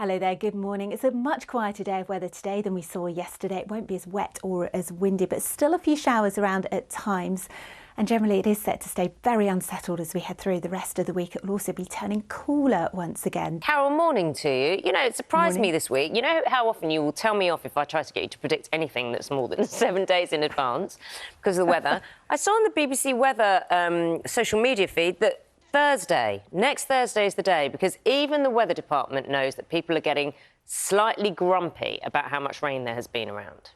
Hello there, good morning. It's a much quieter day of weather today than we saw yesterday. It won't be as wet or as windy, but still a few showers around at times. And generally it is set to stay very unsettled as we head through the rest of the week. It will also be turning cooler once again. Carol, morning to you. You know, it surprised me this week. You know how often you will tell me off if I try to get you to predict anything that's more than 7 days in advance because of the weather. I saw on the BBC Weather social media feed that next Thursday is the day, because even the weather department knows that people are getting slightly grumpy about how much rain there has been around.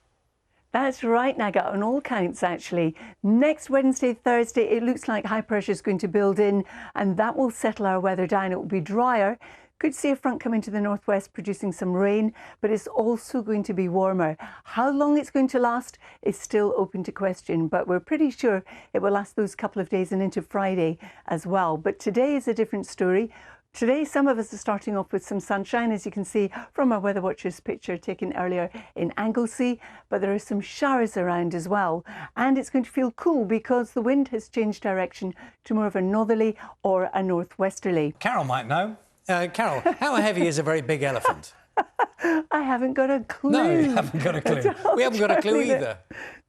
That's right, Naga, on all counts, actually. Next Wednesday, Thursday, it looks like high pressure is going to build in and that will settle our weather down. It will be drier. Could see a front come into the northwest producing some rain, but it's also going to be warmer. How long it's going to last is still open to question, but we're pretty sure it will last those couple of days and into Friday as well. But today is a different story. Today, some of us are starting off with some sunshine, as you can see from our Weather Watchers picture taken earlier in Anglesey, but there are some showers around as well. And it's going to feel cool because the wind has changed direction to more of a northerly or a northwesterly. Carol might know. Carol, how heavy is a very big elephant? I haven't got a clue. No, you haven't got a clue. We haven't got a clue either.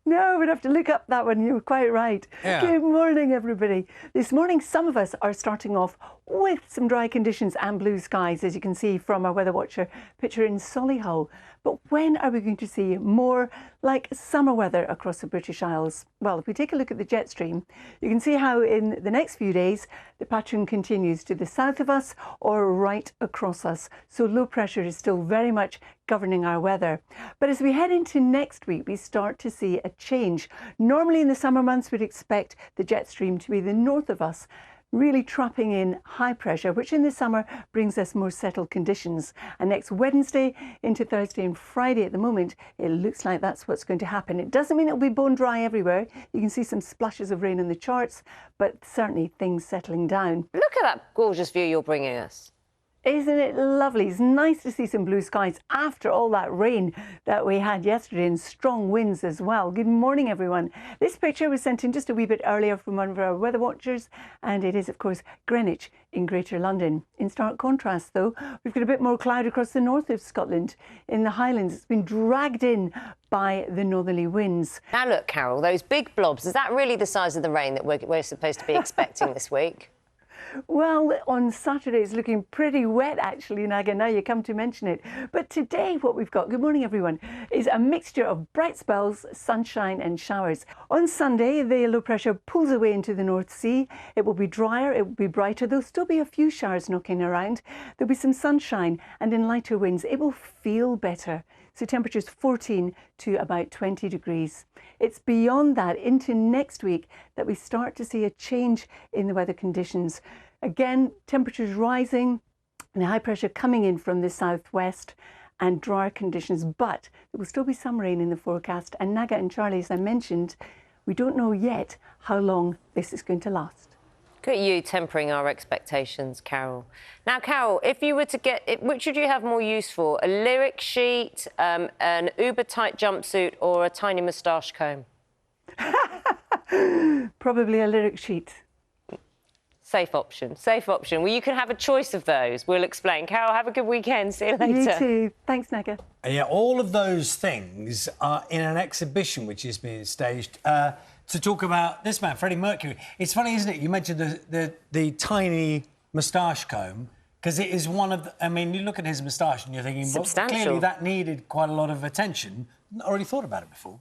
No, we'd have to look up that one. You're quite right. Yeah. Good morning, everybody. This morning, some of us are starting off with some dry conditions and blue skies, as you can see from our Weather Watcher picture in Solihull. But when are we going to see more like summer weather across the British Isles? Well, if we take a look at the jet stream, you can see how in the next few days the pattern continues to the south of us or right across us. So low pressure is still very much governing our weather. But as we head into next week, we start to see a change. Normally in the summer months, we'd expect the jet stream to be the north of us, really trapping in high pressure, which in the summer brings us more settled conditions. And next Wednesday into Thursday and Friday at the moment, it looks like that's what's going to happen. It doesn't mean it'll be bone dry everywhere. You can see some splashes of rain on the charts, but certainly things settling down. Look at that gorgeous view you're bringing us. Isn't it lovely? It's nice to see some blue skies after all that rain that we had yesterday and strong winds as well. Good morning, everyone. This picture was sent in just a wee bit earlier from one of our weather watchers, and it is, of course, Greenwich in Greater London. In stark contrast, though, we've got a bit more cloud across the north of Scotland. In the Highlands, it's been dragged in by the northerly winds. Now look, Carol, those big blobs, is that really the size of the rain that we're supposed to be expecting this week? Well, on Saturday it's looking pretty wet actually, Naga, now you come to mention it. But today what we've got, good morning everyone, is a mixture of bright spells, sunshine and showers. On Sunday, the low pressure pulls away into the North Sea. It will be drier, it will be brighter. There'll still be a few showers knocking around. There'll be some sunshine and in lighter winds, it will feel better. So temperatures 14 to about 20 degrees. It's beyond that into next week that we start to see a change in the weather conditions. Again, temperatures rising and high pressure coming in from the southwest and drier conditions, but there will still be some rain in the forecast. And Naga and Charlie, as I mentioned, we don't know yet how long this is going to last. Look at you tempering our expectations, Carol. Now, Carol, if you were to get it, which would you have more use for? A lyric sheet, an uber-tight jumpsuit or a tiny moustache comb? Probably a lyric sheet. Safe option, safe option. Well, you can have a choice of those. We'll explain. Carol, have a good weekend. See you later. You too. Thanks, Naga. Yeah, all of those things are in an exhibition which is being staged to talk about this man, Freddie Mercury. It's funny, isn't it? You mentioned the tiny moustache comb, because it is one of the, I mean, you look at his moustache and you're thinking, well, clearly that needed quite a lot of attention. Already thought about it before.